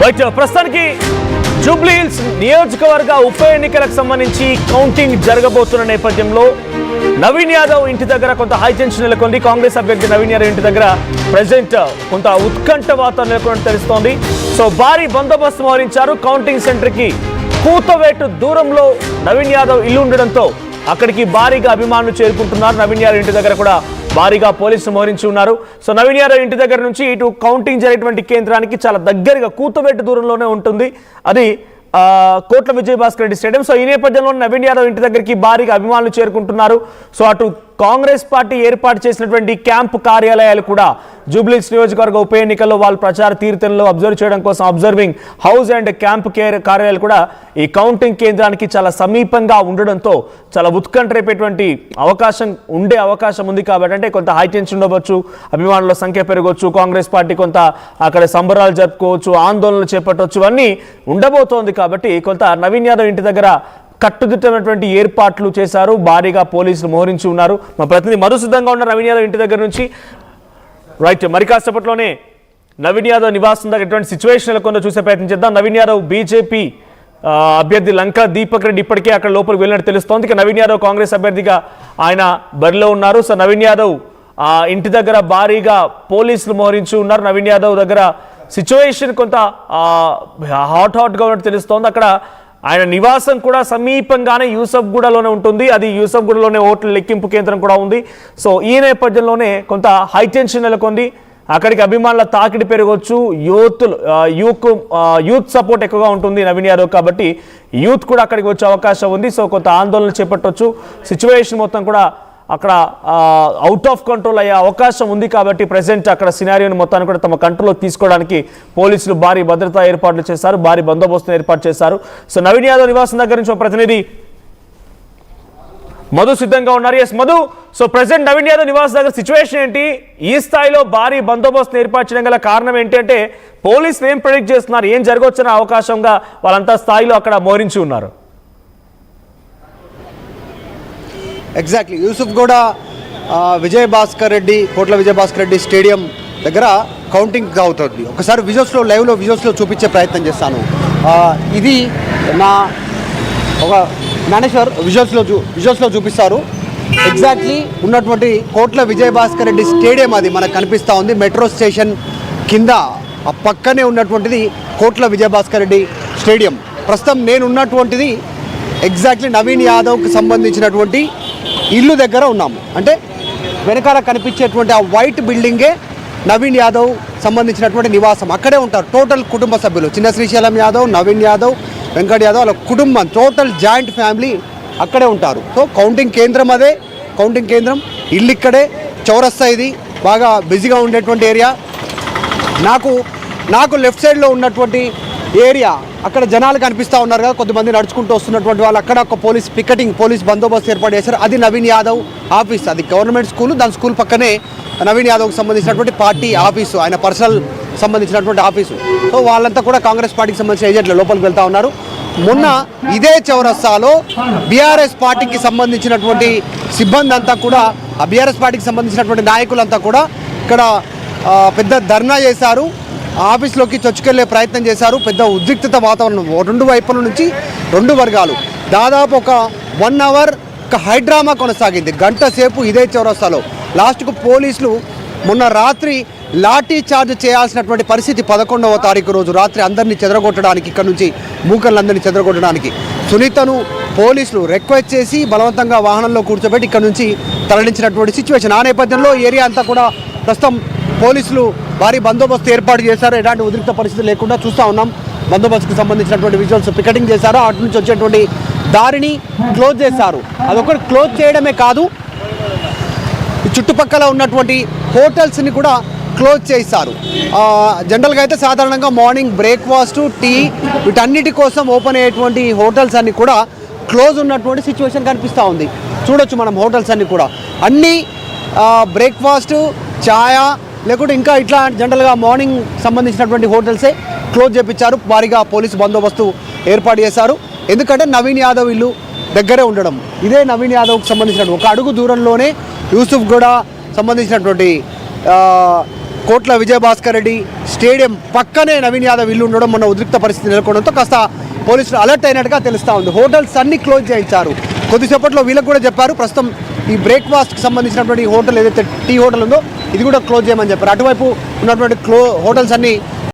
Right, ప్రస్తుతానికి జూబ్లీహిల్స్ నియోజకవర్గ ఉప ఎన్నికలకు సంబంధించి కౌంటింగ్ జరగబోతున్న నేపథ్యంలో నవీన్ యాదవ్ ఇంటి దగ్గర కొంత హైటెన్షన్ నెలకొంది. కాంగ్రెస్ అభ్యర్థి నవీన్ యాదవ్ ఇంటి దగ్గర ప్రెసిడెంట్ కొంత ఉత్కంఠ వాతావరణం నెలకొన్నట్టు తెలుస్తోంది. సో భారీ బందోబస్తు మోహరించారు. కౌంటింగ్ సెంటర్ కి కూతవేటు దూరంలో నవీన్ యాదవ్ ఇల్లు ఉండడంతో అక్కడికి భారీగా అభిమానులు చేరుకుంటున్నారు. నవీన్ యాదవ్ ఇంటి దగ్గర కూడా భారీగా పోలీసులు మోహరించి ఉన్నారు. సో నవీన్ యాదవ్ ఇంటి దగ్గర నుంచి ఇటు కౌంటింగ్ జరిగేటువంటి కేంద్రానికి చాలా దగ్గరగా కూతవేటు దూరంలోనే ఉంటుంది. అది కోట్ల విజయభాస్కర్ రెడ్డి స్టేడియం. సో ఈ నేపథ్యంలో నవీన్ యాదవ్ ఇంటి దగ్గరికి భారీగా అభిమానులు చేరుకుంటున్నారు. సో అటు కాంగ్రెస్ పార్టీ ఏర్పాటు చేసినటువంటి క్యాంపు కార్యాలయాలు కూడా జూబ్లీహిల్స్ నియోజకవర్గ ఉప ఎన్నికల్లో వాళ్ళ ప్రచార తీర్థంలో అబ్జర్వ్ చేయడం కోసం అబ్జర్వింగ్ హౌస్ అండ్ క్యాంప్ కార్యాలయాలు కూడా ఈ కౌంటింగ్ కేంద్రానికి చాలా సమీపంగా ఉండడంతో చాలా ఉత్కంఠ రేపేటువంటి అవకాశం ఉంది. కాబట్టి అంటే కొంత హైటెన్షన్ ఉండవచ్చు, అభిమానుల సంఖ్య పెరగవచ్చు, కాంగ్రెస్ పార్టీ కొంత అక్కడ సంబరాలు జరుపుకోవచ్చు, ఆందోళనలు చేపట్టవచ్చు, అన్నీ ఉండబోతోంది. కాబట్టి కొంత నవీన్ యాదవ్ ఇంటి దగ్గర కట్టుదిట్టమైనటువంటి ఏర్పాట్లు చేశారు. భారీగా పోలీసులు మోహరించి ఉన్నారు. మా ప్రతినిధి మధు సిద్ధంగా ఉన్న నవీన్ యాదవ్ ఇంటి దగ్గర నుంచి. రైట్, మరి కాసేపట్లోనే నవీన్ యాదవ్ నివాసం దగ్గర ఎటువంటి సిచ్యువేషన్ కొంత చూసే ప్రయత్నం చేద్దాం. నవీన్ యాదవ్ బీజేపీ అభ్యర్థి లంకా దీపక్ రెడ్డి ఇప్పటికే అక్కడ లోపలికి వెళ్ళినట్టు తెలుస్తోంది. ఇక నవీన్ యాదవ్ కాంగ్రెస్ అభ్యర్థిగా ఆయన బరిలో ఉన్నారు. సో నవీన్ యాదవ్ ఇంటి దగ్గర భారీగా పోలీసులు మోహరించి ఉన్నారు. నవీన్ యాదవ్ దగ్గర సిచ్యువేషన్ కొంత హాట్గా ఉన్నట్టు తెలుస్తోంది. అక్కడ ఆయన నివాసం కూడా సమీపంగానే యూసఫ్గూడలోనే ఉంటుంది. అది యూసఫ్గూడలోనే ఓట్ల లెక్కింపు కేంద్రం కూడా ఉంది. సో ఈ నేపథ్యంలోనే కొంత హైటెన్షన్ నెలకొంది. అక్కడికి అభిమానుల తాకిడి పెరగవచ్చు. యూత్ సపోర్ట్ ఎక్కువగా ఉంటుంది నవీన్ యాదవ్, కాబట్టి యూత్ కూడా అక్కడికి వచ్చే అవకాశం ఉంది. సో కొంత ఆందోళన చేపట్టవచ్చు. సిచ్యువేషన్ మొత్తం కూడా అక్కడ అవుట్ ఆఫ్ కంట్రోల్ అయ్యే అవకాశం ఉంది. కాబట్టి ప్రెసెంట్ అక్కడ సినారియోని మొత్తాన్ని కూడా తమ కంట్రోల్లోకి తీసుకోవడానికి పోలీసులు భారీ భద్రతా ఏర్పాట్లు చేశారు, భారీ బందోబస్తును ఏర్పాటు చేశారు. సో నవీన్ యాదవ్ నివాసం దగ్గర నుంచి ప్రతినిధి మధు సిద్ధంగా ఉన్నారు. Yes Madhu, so present Naveen Yadav నివాసం దగ్గర సిచ్యువేషన్ ఏంటి? ఈ స్థాయిలో భారీ బందోబస్తును ఏర్పాటు చేయడం గల కారణం ఏంటి అంటే పోలీసులు ఏం ప్రెడిక్ట్ చేస్తున్నారు, ఏం జరగవచ్చిన అవకాశంగా వాళ్ళంతా స్థాయిలో అక్కడ మోరించి ఉన్నారు? ఎగ్జాక్ట్లీ యూసుఫ్గూడ కోట్ల విజయభాస్కర్ రెడ్డి స్టేడియం దగ్గర కౌంటింగ్ అవుతుంది. ఒకసారి లైవ్లో విజువల్స్లో చూపించే ప్రయత్నం చేస్తాను. ఇది నా ఒక మేనేజర్ విజువల్స్లో చూపిస్తారు. ఎగ్జాక్ట్లీ ఉన్నటువంటి కోట్ల విజయభాస్కర్ రెడ్డి స్టేడియం అది మనకు కనిపిస్తూ ఉంది. మెట్రో స్టేషన్ కింద ఆ పక్కనే ఉన్నటువంటిది కోట్ల విజయభాస్కర్ రెడ్డి స్టేడియం. ప్రస్తుతం నేను ఉన్నటువంటిది ఎగ్జాక్ట్లీ నవీన్ యాదవ్కి సంబంధించినటువంటి ఇల్లు దగ్గర ఉన్నాము. అంటే వెనకాల కనిపించేటువంటి ఆ వైట్ బిల్డింగే నవీన్ యాదవ్ సంబంధించినటువంటి నివాసం. అక్కడే ఉంటారు టోటల్ కుటుంబ సభ్యులు. చిన్న శ్రీశైలం యాదవ్, నవీన్ యాదవ్, వెంకట్ యాదవ్, వాళ్ళ కుటుంబం టోటల్ జాయింట్ ఫ్యామిలీ అక్కడే ఉంటారు. సో కౌంటింగ్ కేంద్రం అదే. కౌంటింగ్ కేంద్రం ఇల్లు ఇక్కడే. చౌరస్తా ఇది బాగా బిజీగా ఉండేటువంటి ఏరియా. నాకు లెఫ్ట్ సైడ్లో ఉన్నటువంటి ఏరియా అక్కడ జనాలు కనిపిస్తూ ఉన్నారు కదా, కొద్దిమంది నడుచుకుంటూ వస్తున్నటువంటి వాళ్ళు. అక్కడ ఒక పోలీస్ బందోబస్తు ఏర్పాటు చేశారు. అది నవీన్ యాదవ్ ఆఫీస్. అది గవర్నమెంట్ స్కూల్. దాని స్కూల్ పక్కనే నవీన్ యాదవ్కి సంబంధించినటువంటి పార్టీ ఆఫీసు, ఆయన పర్సనల్ సంబంధించినటువంటి ఆఫీసు. సో వాళ్ళంతా కూడా కాంగ్రెస్ పార్టీకి సంబంధించిన ఏజెంట్లు లోపలికి వెళ్తూ ఉన్నారు. మొన్న ఇదే చౌరస్తాలో బీఆర్ఎస్ పార్టీకి సంబంధించినటువంటి సిబ్బంది అంతా కూడా, ఆ బీఆర్ఎస్ పార్టీకి సంబంధించినటువంటి నాయకులంతా కూడా ఇక్కడ పెద్ద ధర్నా చేశారు. ఆఫీస్లోకి చొచ్చుకెళ్లే ప్రయత్నం చేశారు. పెద్ద ఉద్రిక్తత వాతావరణం రెండు వైపుల నుంచి రెండు వర్గాలు. దాదాపు ఒక 1 అవర్ ఒక హైడ్రామా కొనసాగింది. గంట సేపు ఇదే చౌరస్తాలో. లాస్ట్కు పోలీసులు మొన్న రాత్రి లాఠీ చార్జ్ చేయాల్సినటువంటి పరిస్థితి 11వ తారీఖు రోజు రాత్రి అందరినీ చెదరగొట్టడానికి, ఇక్కడ నుంచి మూకలందరినీ చెదరగొట్టడానికి సునీతను పోలీసులు రిక్వెస్ట్ చేసి బలవంతంగా వాహనంలో కూర్చోబెట్టి ఇక్కడ నుంచి తరలించినటువంటి సిచ్యువేషన్. ఆ నేపథ్యంలో ఏరియా అంతా కూడా ప్రస్తుతం పోలీసులు భారీ బందోబస్తు ఏర్పాటు చేశారు. ఎలాంటి ఉద్రిక్త పరిస్థితి లేకుండా చూస్తూ ఉన్నాం. బందోబస్తుకు సంబంధించినటువంటి విజువల్స్ పికెటింగ్ చేశారు. అటు నుంచి వచ్చేటువంటి దారిని క్లోజ్ చేశారు. అదొకటి క్లోజ్ చేయడమే కాదు, చుట్టుపక్కల ఉన్నటువంటి హోటల్స్ని కూడా క్లోజ్ చేశారు. జనరల్గా అయితే సాధారణంగా మార్నింగ్ బ్రేక్ఫాస్ట్, టీ వీటన్నిటి కోసం ఓపెన్ అయ్యేటువంటి హోటల్స్ అన్నీ కూడా క్లోజ్ ఉన్నటువంటి సిచ్యువేషన్ కనిపిస్తూ ఉంది. చూడొచ్చు మనం హోటల్స్ అన్నీ కూడా. అన్నీ బ్రేక్ఫాస్ట్, ఛాయ లేకుంటే ఇంకా ఇట్లా జనరల్గా మార్నింగ్ సంబంధించినటువంటి హోటల్సే క్లోజ్ చేయించారు. భారీగా పోలీసు బందోబస్తు ఏర్పాటు చేశారు. ఎందుకంటే నవీన్ యాదవ్ ఇల్లు దగ్గరే ఉండడం. ఇదే నవీన్ యాదవ్కి సంబంధించినటువంటి ఒక అడుగు దూరంలోనే యూసుఫ్గూడ సంబంధించినటువంటి కోట్ల విజయభాస్కర్ రెడ్డి స్టేడియం పక్కనే నవీన్ యాదవ్ ఇల్లు ఉండడం మొన్న ఉద్రిక్త పరిస్థితి నెలకొనడంతో కాస్త పోలీసులు అలర్ట్ అయినట్టుగా తెలుస్తూ ఉంది. హోటల్స్ అన్ని క్లోజ్ చేయించారు. కొద్దిసేపట్లో వీళ్ళకి కూడా చెప్పారు ప్రస్తుతం ఈ బ్రేక్ఫాస్ట్కి సంబంధించినటువంటి హోటల్ ఏదైతే టీ హోటల్ ఉందో ఇది కూడా క్లోజ్ చేయమని చెప్పారు. అటువైపు ఉన్నటువంటి హోటల్స్ అన్ని